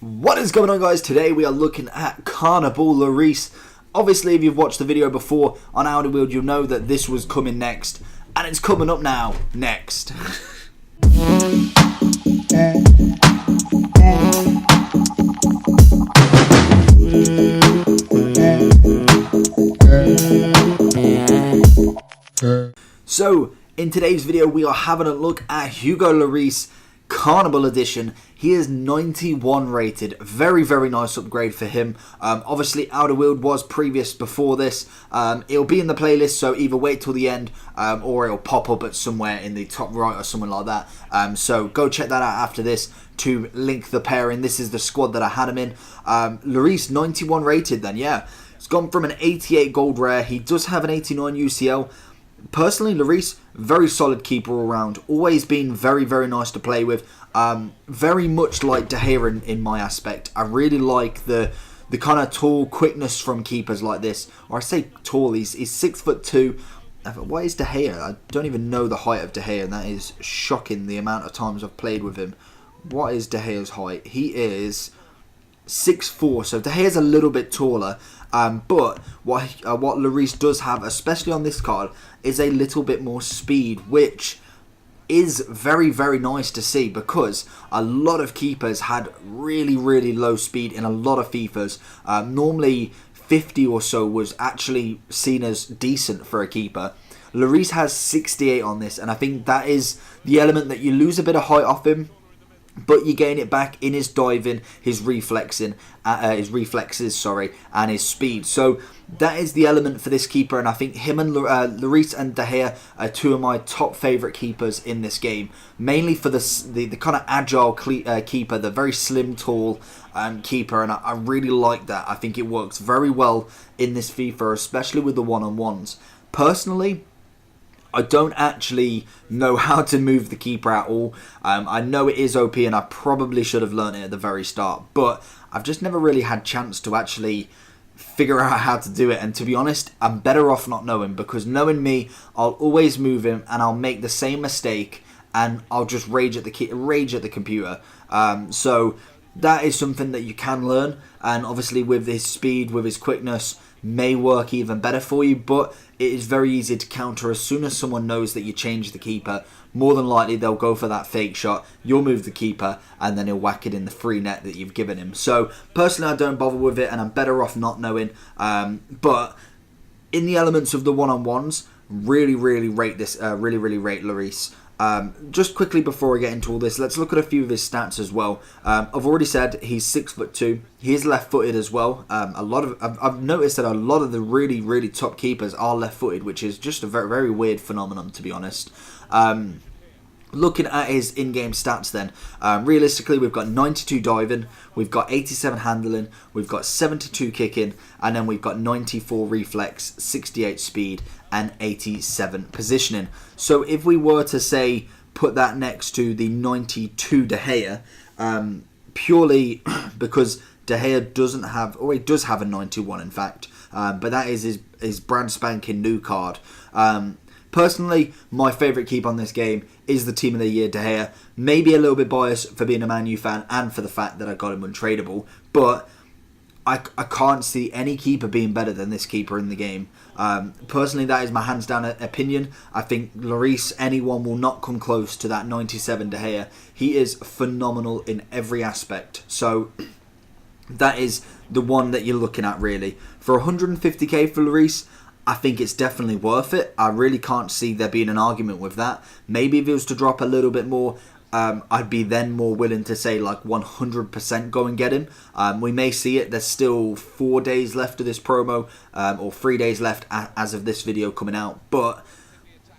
What is going on, guys? Today we are looking at Carniball Lloris. Obviously, if you've watched the video before on Outerworld, you'll know that this was coming next, and it's coming up now, next. So, in today's video, we are having a look at Hugo Lloris Carnival Edition. He is 91 rated. Very, very nice upgrade for him. Obviously, Outerworld was previous before this. It'll be in the playlist, so either wait till the end or it'll pop up at somewhere in the top right or something like that. So go check that out after this to link the pairing. This is the squad that I had him in. Lloris 91 rated then, yeah. It's gone from an 88 gold rare. He does have an 89 UCL. Personally, Lloris, very solid keeper all round. Always been very, very nice to play with. Very much like De Gea in my aspect. I really like the kind of tall quickness from keepers like this. Or I say tall, he's 6'2". What is De Gea? I don't even know the height of De Gea, and that is shocking, the amount of times I've played with him. What is De Gea's height? He is 6'4", so De Gea's a little bit taller. But what Lloris does have, especially on this card, is a little bit more speed, which is very, very nice to see, because a lot of keepers had really, really low speed in a lot of FIFAs. Normally 50 or so was actually seen as decent for a keeper. Lloris has 68 on this, and I think that is the element that you lose a bit of height off him, but you gain it back in his diving, his reflexes, and his speed. So that is the element for this keeper, and I think him and Lloris and De Gea are two of my top favourite keepers in this game. Mainly for the kind of agile keeper, the very slim, tall keeper, and I really like that. I think it works very well in this FIFA, especially with the one-on-ones. Personally, I don't actually know how to move the keeper at all. I know it is OP, and I probably should have learned it at the very start, but I've just never really had chance to actually figure out how to do it. And to be honest, I'm better off not knowing, because knowing me, I'll always move him and I'll make the same mistake and I'll just rage at the computer. So that is something that you can learn, and obviously with his speed, with his quickness, may work even better for you, but it is very easy to counter. As soon as someone knows that you changed the keeper, more than likely they'll go for that fake shot, you'll move the keeper, and then he'll whack it in the free net that you've given him. So personally, I don't bother with it, and I'm better off not knowing. But in the elements of the one-on-ones, really rate this, really rate Lloris. Just quickly before I get into all this, let's look at a few of his stats as well. I've already said he's 6'2". He is left-footed as well. I've noticed that a lot of the really top keepers are left-footed, which is just a very weird phenomenon, to be honest. Looking at his in-game stats then, realistically we've got 92 diving, we've got 87 handling, we've got 72 kicking, and then we've got 94 reflex, 68 speed, and 87 positioning. So if we were to say put that next to the 92 De Gea, purely because De Gea doesn't have, or he does have a 91 in fact, but that is his brand spanking new card. Personally, my favourite keeper on this game is the Team of the Year De Gea. Maybe a little bit biased for being a Man U fan and for the fact that I got him untradeable, but I can't see any keeper being better than this keeper in the game. Personally, that is my hands down opinion. I think Lloris, anyone will not come close to that 97 De Gea. He is phenomenal in every aspect. So that is the one that you're looking at really. For 150k for Lloris, I think it's definitely worth it. I really can't see there being an argument with that. Maybe if it was to drop a little bit more, I'd be then more willing to say like 100% go and get him. We may see it. There's still 4 days left of this promo, or 3 days left as of this video coming out. But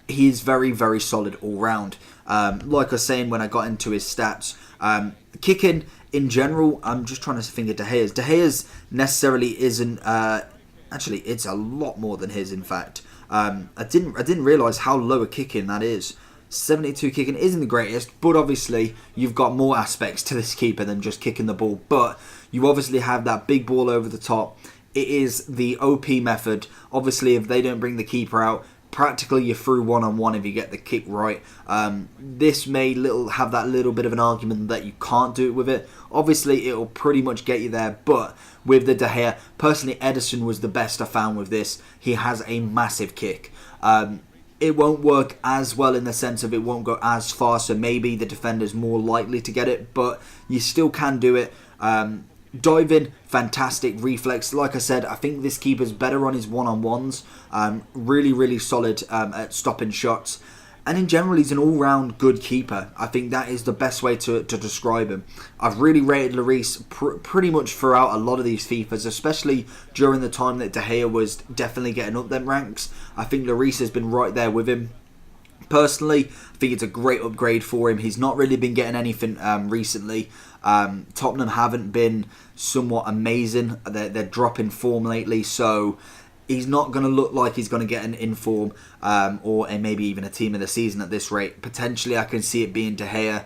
he's very solid all round. Like I was saying when I got into his stats, kicking in general, I'm just trying to think of De Gea's. De Gea's necessarily isn't. Actually, it's a lot more than his, in fact. I didn't realise how low a kicking that is. 72 kicking isn't the greatest, but obviously you've got more aspects to this keeper than just kicking the ball. But you obviously have that big ball over the top. It is the OP method. Obviously, if they don't bring the keeper out, practically you're through one-on-one if you get the kick right. This may have that little bit of an argument that you can't do it with it. Obviously, it'll pretty much get you there, but with the De Gea, personally, Ederson was the best I found with this. He has a massive kick. It won't work as well in the sense of it won't go as far, so maybe the defender's more likely to get it, but you still can do it. Diving, fantastic reflex. Like I said, I think this keeper's better on his one-on-ones. Really, really solid at stopping shots. And in general, he's an all-round good keeper. I think that is the best way to describe him. I've really rated Lloris pretty much throughout a lot of these FIFAs, especially during the time that De Gea was definitely getting up them ranks. I think Lloris has been right there with him. Personally, I think it's a great upgrade for him. He's not really been getting anything recently. Tottenham haven't been somewhat amazing. They're dropping form lately, so he's not going to look like he's going to get an inform or maybe even a team of the season at this rate. Potentially, I can see it being De Gea,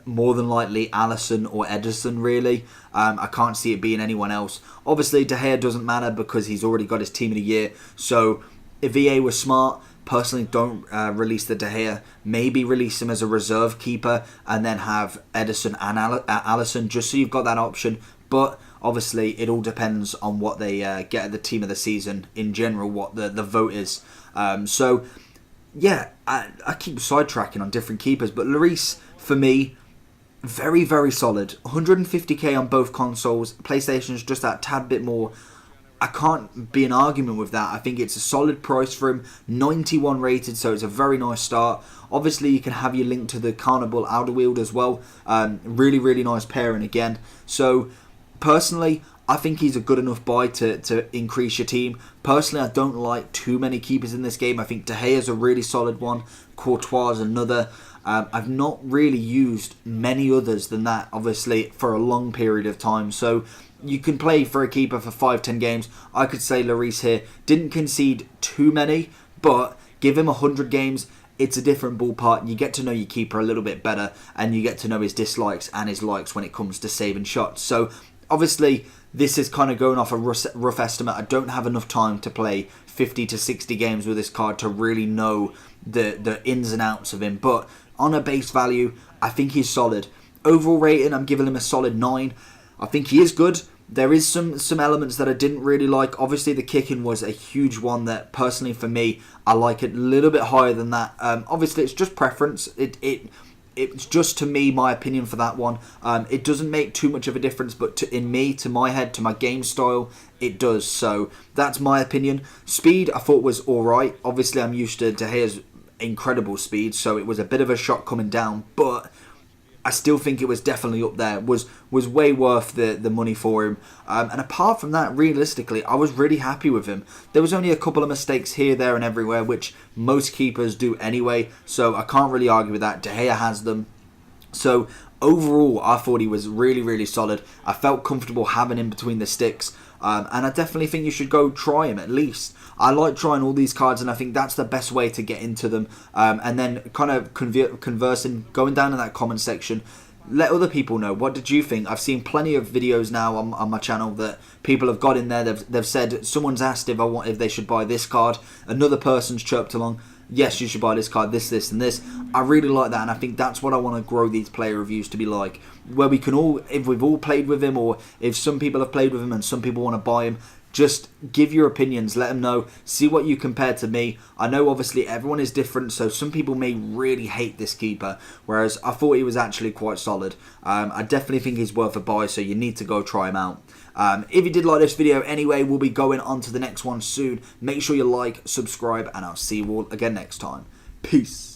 more than likely Alisson or Ederson, really. I can't see it being anyone else. Obviously, De Gea doesn't matter because he's already got his team of the year. So, if VA was smart, personally, don't release the De Gea. Maybe release him as a reserve keeper and then have Ederson and Alisson just so you've got that option. But obviously, it all depends on what they get at the team of the season in general, what the vote is. So, yeah, I keep sidetracking on different keepers, but Lloris, for me, very, very solid. 150k on both consoles. PlayStation's just that tad bit more. I can't be an argument with that. I think it's a solid price for him. 91 rated, so it's a very nice start. Obviously, you can have your link to the Carniball Lloris as well. Really, really nice pairing again. So, personally, I think he's a good enough buy to increase your team. Personally, I don't like too many keepers in this game. I think De Gea is a really solid one. Courtois is another. I've not really used many others than that, obviously, for a long period of time. So, you can play for a keeper for 5-10 games. I could say Lloris here didn't concede too many, but give him 100 games. It's a different ballpark. You get to know your keeper a little bit better, and you get to know his dislikes and his likes when it comes to saving shots. So, obviously, this is kind of going off a rough estimate. I don't have enough time to play 50 to 60 games with this card to really know the ins and outs of him. But on a base value, I think he's solid. Overall rating, I'm giving him a solid 9. I think he is good. There is some elements that I didn't really like. Obviously, the kicking was a huge one that, personally, for me, I like it a little bit higher than that. Obviously, it's just preference. It's just, to me, my opinion for that one. It doesn't make too much of a difference, but to my head, to my game style, it does. So, that's my opinion. Speed, I thought was alright. Obviously, I'm used to De Gea's incredible speed, so it was a bit of a shock coming down, but I still think it was definitely up there. Was way worth the money for him. And apart from that, realistically, I was really happy with him. There was only a couple of mistakes here, there and everywhere, which most keepers do anyway. So I can't really argue with that. De Gea has them. So overall, I thought he was really, really solid. I felt comfortable having him between the sticks. And I definitely think you should go try him at least. I like trying all these cards, and I think that's the best way to get into them. And then kind of conversing, going down in that comment section, let other people know. What did you think? I've seen plenty of videos now on my channel that people have got in there. They've said, someone's asked if they should buy this card. Another person's chirped along, yes, you should buy this card, this, and this. I really like that, and I think that's what I want to grow these player reviews to be like. Where we can all, if we've all played with him, or if some people have played with him and some people want to buy him, just give your opinions, let them know, see what you compare to me. I know obviously everyone is different, so some people may really hate this keeper, whereas I thought he was actually quite solid. I definitely think he's worth a buy, so you need to go try him out. If you did like this video anyway, we'll be going on to the next one soon. Make sure you like, subscribe, and I'll see you all again next time. Peace.